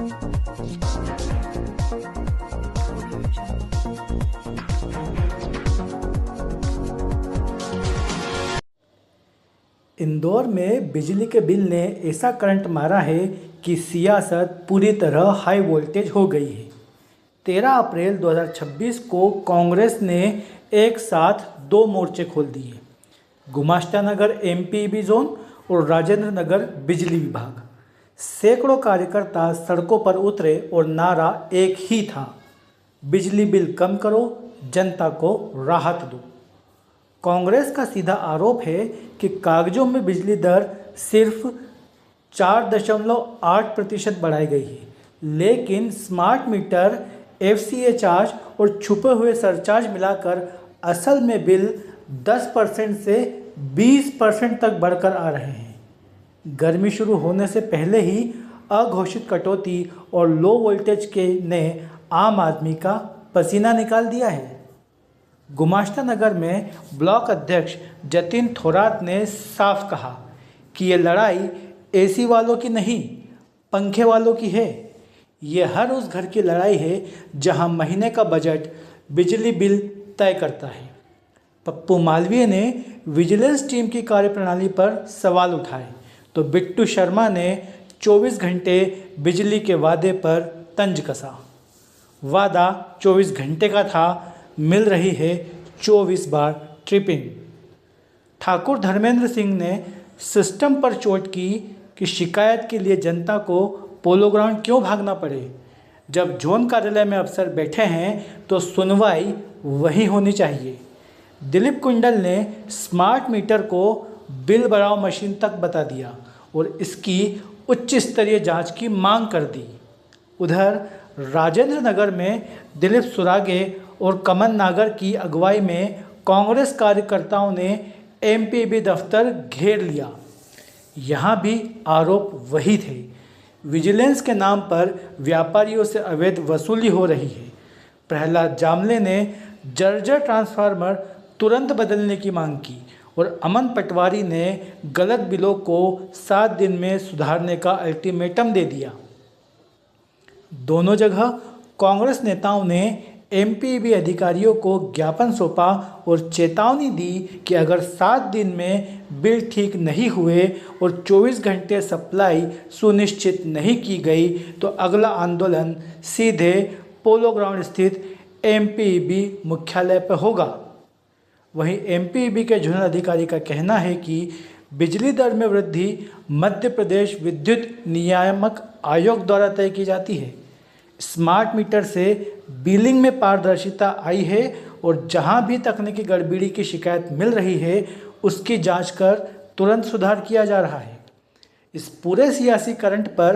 इंदौर में बिजली के बिल ने ऐसा करंट मारा है कि सियासत पूरी तरह हाई वोल्टेज हो गई है। 13 अप्रैल 2026 को कांग्रेस ने एक साथ दो मोर्चे खोल दिए, गुमाश्ता नगर एमपीबी जोन और राजेंद्र नगर बिजली विभाग। सैकड़ों कार्यकर्ता सड़कों पर उतरे और नारा एक ही था, बिजली बिल कम करो, जनता को राहत दो। कांग्रेस का सीधा आरोप है कि कागजों में बिजली दर सिर्फ 4.8% बढ़ाई गई है, लेकिन स्मार्ट मीटर, एफसीए चार्ज और छुपे हुए सरचार्ज मिलाकर असल में बिल 10% से 20% तक बढ़कर आ रहे हैं। गर्मी शुरू होने से पहले ही अघोषित कटौती और लो वोल्टेज के ने आम आदमी का पसीना निकाल दिया है। गुमाश्ता नगर में ब्लॉक अध्यक्ष जतिन थोरात ने साफ कहा कि ये लड़ाई एसी वालों की नहीं, पंखे वालों की है। ये हर उस घर की लड़ाई है जहां महीने का बजट बिजली बिल तय करता है। पप्पू मालवीय ने विजिलेंस टीम की कार्यप्रणाली पर सवाल उठाए तो बिट्टू शर्मा ने 24 घंटे बिजली के वादे पर तंज कसा। वादा 24 घंटे का था, मिल रही है 24 बार ट्रिपिंग। ठाकुर धर्मेंद्र सिंह ने सिस्टम पर चोट की कि शिकायत के लिए जनता को पोलो ग्राउंड क्यों भागना पड़े। जब जोन कार्यालय में अफसर बैठे हैं तो सुनवाई वही होनी चाहिए। दिलीप कुंडल ने स्मार्ट मीटर को बिल बढ़ाओ मशीन तक बता दिया और इसकी उच्च स्तरीय जांच की मांग कर दी। उधर राजेंद्र नगर में दिलीप सुरागे और कमन नागर की अगुवाई में कांग्रेस कार्यकर्ताओं ने एमपीबी दफ्तर घेर लिया। यहाँ भी आरोप वही थे, विजिलेंस के नाम पर व्यापारियों से अवैध वसूली हो रही है। प्रहलाद जामले ने जर्जर ट्रांसफार्मर तुरंत बदलने की मांग की और अमन पटवारी ने गलत बिलों को 7 दिन में सुधारने का अल्टीमेटम दे दिया। दोनों जगह कांग्रेस नेताओं ने एमपीबी अधिकारियों को ज्ञापन सौंपा और चेतावनी दी कि अगर 7 दिन में बिल ठीक नहीं हुए और 24 घंटे सप्लाई सुनिश्चित नहीं की गई तो अगला आंदोलन सीधे पोलो ग्राउंड स्थित एमपीबी मुख्यालय पर होगा। वहीं एमपीबी के जोनल अधिकारी का कहना है कि बिजली दर में वृद्धि मध्य प्रदेश विद्युत नियामक आयोग द्वारा तय की जाती है। स्मार्ट मीटर से बिलिंग में पारदर्शिता आई है और जहां भी तकनीकी गड़बड़ी की शिकायत मिल रही है उसकी जांच कर तुरंत सुधार किया जा रहा है। इस पूरे सियासी करंट पर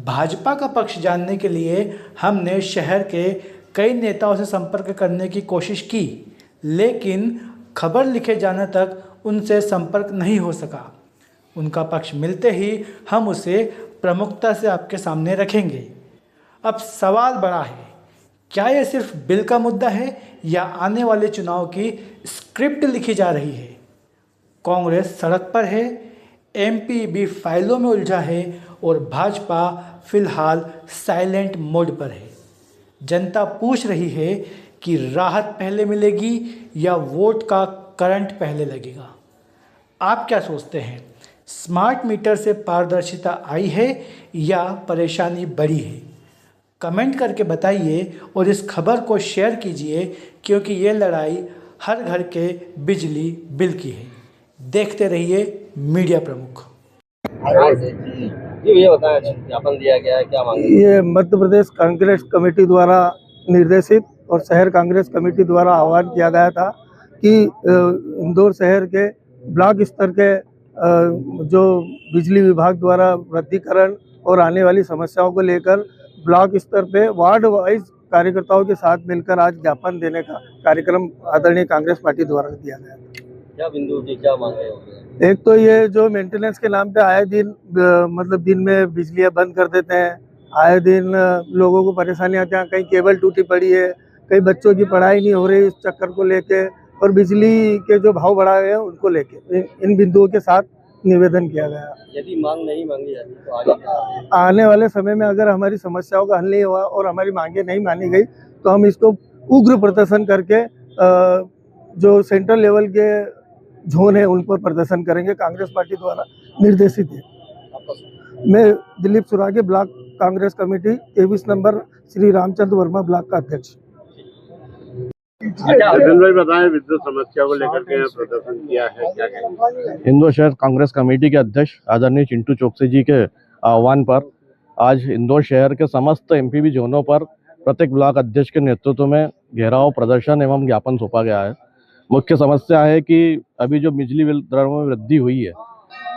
भाजपा का पक्ष जानने के लिए हमने शहर के कई नेताओं से संपर्क करने की कोशिश की, लेकिन खबर लिखे जाने तक उनसे संपर्क नहीं हो सका। उनका पक्ष मिलते ही हम उसे प्रमुखता से आपके सामने रखेंगे। अब सवाल बड़ा है, क्या यह सिर्फ बिल का मुद्दा है या आने वाले चुनाव की स्क्रिप्ट लिखी जा रही है। कांग्रेस सड़क पर है, एमपीबी फाइलों में उलझा है और भाजपा फिलहाल साइलेंट मोड पर है। जनता पूछ रही है कि राहत पहले मिलेगी या वोट का करंट पहले लगेगा। आप क्या सोचते हैं, स्मार्ट मीटर से पारदर्शिता आई है या परेशानी बढ़ी है? कमेंट करके बताइए और इस खबर को शेयर कीजिए क्योंकि ये लड़ाई हर घर के बिजली बिल की है। देखते रहिए मीडिया प्रमुख। ये बताया ज्ञापन दिया गया है, क्या मांग? ये मध्य प्रदेश कांग्रेस कमेटी द्वारा निर्देशित और शहर कांग्रेस कमेटी द्वारा आह्वान किया गया था कि इंदौर शहर के ब्लॉक स्तर के जो बिजली विभाग द्वारा वृद्धिकरण और आने वाली समस्याओं को लेकर ब्लॉक स्तर पे वार्ड वाइज कार्यकर्ताओं के साथ मिलकर आज ज्ञापन देने का कार्यक्रम आदरणीय कांग्रेस पार्टी द्वारा दिया गया। क्या बिंदु की क्या मांग है? एक तो ये जो मेंटेनेंस के नाम पे आए दिन मतलब दिन में बिजलियां बंद कर देते हैं, आए दिन लोगों को परेशानी आती है, कहीं केबल टूटी पड़ी है, कई बच्चों की पढ़ाई नहीं हो रही, इस चक्कर को लेके और बिजली के जो भाव बढ़ाए हैं उनको लेके इन बिंदुओं के साथ निवेदन किया गया। यदि मांग नहीं मांगी जाती तो आगे क्या होगा? आने वाले समय में अगर हमारी समस्याओं का हल नहीं हुआ और हमारी मांगे नहीं मानी गई तो हम इसको उग्र प्रदर्शन करके जो सेंट्रल लेवल के जोन है उन पर प्रदर्शन करेंगे, कांग्रेस पार्टी द्वारा निर्देशित है। मैं Dilip Surage, block Congress committee 23 number, Shri Ramchandra Verma block का अध्यक्ष। अर्जुन भाई बताएं, विद्युत समस्या को लेकर के प्रदर्शन किया है, क्या कहेंगे? इंदौर शहर कांग्रेस कमेटी के अध्यक्ष आदरणीय चिंटू चोकसी जी के आह्वान पर आज इंदौर शहर के समस्त एमपीबी जोनों पर प्रत्येक ब्लॉक अध्यक्ष के नेतृत्व में घेराव, प्रदर्शन एवं ज्ञापन सौंपा गया है। मुख्य समस्या है कि अभी जो बिजली बिल दरों में वृद्धि हुई है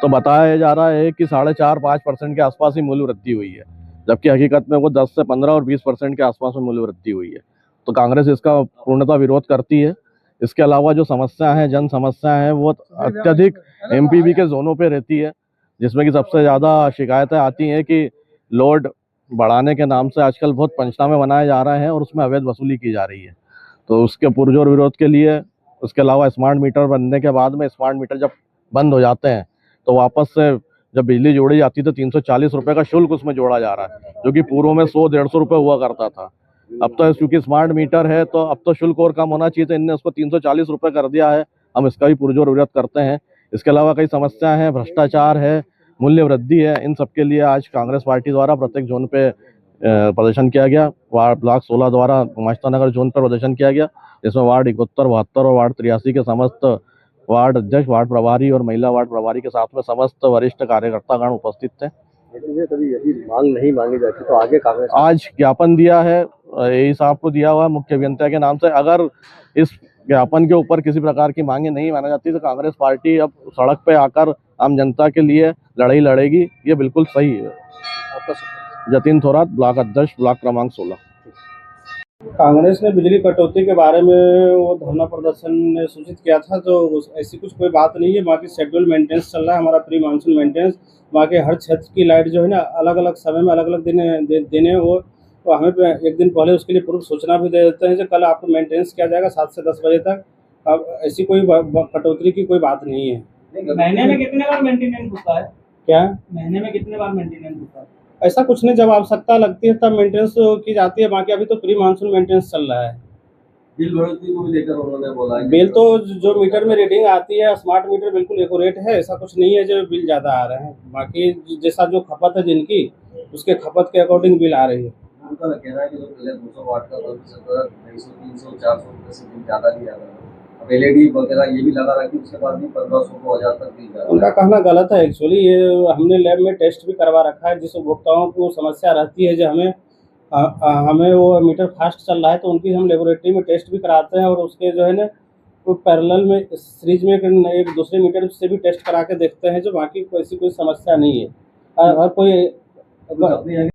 तो बताया जा रहा है कि 4.5-5% के आसपास ही मूल्य वृद्धि हुई है, जबकि हकीकत में वो 10 से 15 और 20% के आसपास में मूल्य वृद्धि हुई है। तो कांग्रेस इसका पूर्णतः विरोध करती है। इसके अलावा जो समस्या है, जन समस्या है, वो अत्यधिक एमपीबी के जोनों पे रहती है, जिसमें कि सबसे ज़्यादा शिकायतें आती हैं कि लोड बढ़ाने के नाम से आजकल बहुत पंचनामे बनाए जा रहे हैं और उसमें अवैध वसूली की जा रही है। तो उसके पुरजोर विरोध के लिए, उसके अलावा स्मार्ट मीटर बनने के बाद में स्मार्ट मीटर जब बंद हो जाते हैं तो वापस से जब बिजली जोड़ी जाती है तो 340 रुपये का शुल्क उसमें जोड़ा जा रहा है, जो कि पूर्व में 100-150 रुपये हुआ करता था। अब तो क्योंकि स्मार्ट मीटर है तो अब तो शुल्क और कम होना चाहिए, तो इनने उसको 340 रुपये कर दिया है। हम इसका भी पुरजोर विरोध करते हैं। इसके अलावा कई समस्या हैं, भ्रष्टाचार है, मूल्य वृद्धि है। इन सब के लिए आज कांग्रेस पार्टी द्वारा प्रत्येक जोन पे प्रदर्शन किया गया। वार्ड ब्लॉक 16 द्वारा गुमाश्ता नगर जोन पर प्रदर्शन किया गया, जिसमें वार्ड 71, 72 और वार्ड 83 के समस्त वार्ड अध्यक्ष, वार्ड प्रभारी और महिला वार्ड प्रभारी के साथ में समस्त वरिष्ठ कार्यकर्तागण उपस्थित थे। यदि मांग नहीं मांगी जाती तो आगे कांग्रेस आज ज्ञापन दिया है, यही साहब को दिया हुआ है मुख्य अभियंता के नाम से। अगर इस ज्ञापन के ऊपर किसी प्रकार की मांगे नहीं मानी जाती तो कांग्रेस पार्टी अब सड़क पे आकर आम जनता के लिए लड़ाई लड़ेगी। ये बिल्कुल सही है। जतिन थोरात, ब्लॉक अध्यक्ष, ब्लॉक क्रमांक 16। कांग्रेस ने बिजली कटौती के बारे में वो धरना प्रदर्शन ने सूचित किया था, तो ऐसी कुछ कोई बात नहीं है। बाकी शेड्यूल मेंटेनेंस चल रहा है, हमारा प्री मानसून मेंटेनेंस। बाकी हर क्षेत्र की लाइट जो है ना अलग अलग समय में अलग अलग देने वो तो हमें एक दिन पहले उसके लिए पूर्व सूचना भी दे देते हैं कि कल आपको मेंटेनेंस किया जाएगा 7 से 10 बजे तक। अब ऐसी कोई कटौती की कोई बात नहीं है। महीने में कितने बार मेंटेनेंस होता है? क्या महीने में कितने बार मेंटेनेंस होता है? ऐसा कुछ नहीं, जब आवश्यकता लगती है तब मेंटेनेंस की जाती है। बाकी अभी तो प्री मानसून मेंटेनेंस चल रहा है। बिल बढ़ोतरी को भी लेकर उन्होंने बोला है। बिल तो जो मीटर में रीडिंग आती है स्मार्ट मीटर बिल्कुल एक्यूरेट है, ऐसा कुछ नहीं है जो बिल ज़्यादा आ रहे हैं। बाकी जैसा जो खपत है जिनकी, उसके खपत के अकॉर्डिंग बिल आ रही है। उनका कहना है कि जो पहले 200 वाट का 250, 300, 400 रुपये से बिल ज़्यादा लिया गया। अब एलईडी वगैरह ये भी लगा रखी, उसके बाद भी 1500 को 1000 तक बिल जाता है। उनका कहना गलत है। एक्चुअली ये हमने लैब में टेस्ट भी करवा रखा है। जिस उपभोक्ताओं को समस्या रहती है जो हमें वो मीटर फास्ट चल रहा है तो उनकी हम लेबोरेटरी में टेस्ट भी कराते हैं और उसके जो है ना वो पैरेलल में सीरीज में एक दूसरे मीटर से भी टेस्ट करा के देखते हैं। जो बाकी कोई समस्या नहीं है। और कोई